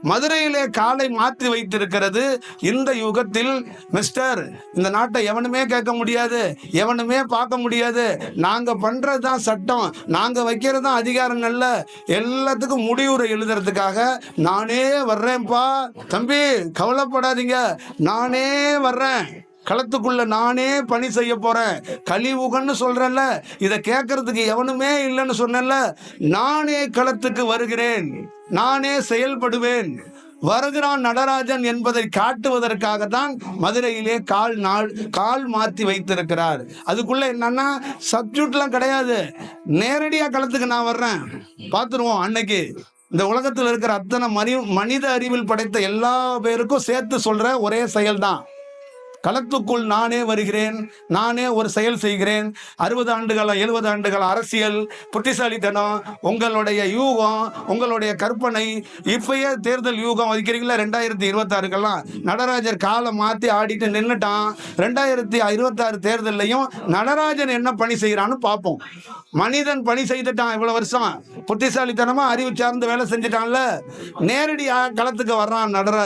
மதுரையிலே காலை மாற்றி வைத்திருக்கிறது. இந்த யுகத்தில் மிஸ்டர், இந்த நாட்டை எவனுமே கேட்க முடியாது, எவனுமே பார்க்க முடியாது, நாங்க பண்றதுதான் சட்டம், நாங்க வைக்கிறதுதான் அதிகாரங்கள்ல, எல்லாத்துக்கும் முடிவுரை எழுதுறதுக்காக நானே வர்றேன்ப்பா தம்பி, கவலைப்படாதீங்க, நானே வர்றேன், களத்துக்குள்ள நானே பணி செய்ய போறேன், கலியுகன்னு சொல்றேன்ல, இதை கேட்கறதுக்கு எவனுமே இல்லைன்னு சொன்னேன்ல, நானே களத்துக்கு வருகிறேன், நானே செயல்படுவேன், வருகிறான் நடராஜன் என்பதை காட்டுவதற்காகத்தான் மதுரையிலே கால் மாற்றி வைத்திருக்கிறார். அதுக்குள்ள என்னன்னா சப்ஜூட்லாம் கிடையாது, நேரடியா களத்துக்கு நான் வர்றேன், பார்த்துருவோம். அன்னைக்கு இந்த உலகத்தில் இருக்கிற அத்தனை மனித அறிவில் படைத்த எல்லா பேருக்கும் சேர்த்து சொல்ற ஒரே செயல்தான், களத்துக்குள் நானே வருகிறேன், நானே ஒரு செயல் செய்கிறேன். 60 ஆண்டுகள் 70 ஆண்டுகள் அரசியல் புத்திசாலித்தனம், உங்களுடைய யூகம், உங்களுடைய கற்பனை, இப்பயே தேர்தல் யூகம் வைக்கிறீங்களா? 2026க்கெல்லாம் நடராஜர் காலை மாற்றி ஆடிட்டு நின்றுட்டான். 2026 தேர்தலையும் நடராஜன் என்ன பணி செய்யறான்னு பார்ப்போம். மனிதன் பணி செய்துட்டான் இவ்வளவு வருஷம், புத்திசாலித்தனமா அறிவு சார்ந்து வேலை செஞ்சுட்டான்ல, நேரடியாக களத்துக்கு வர்றான் நடராஜன்.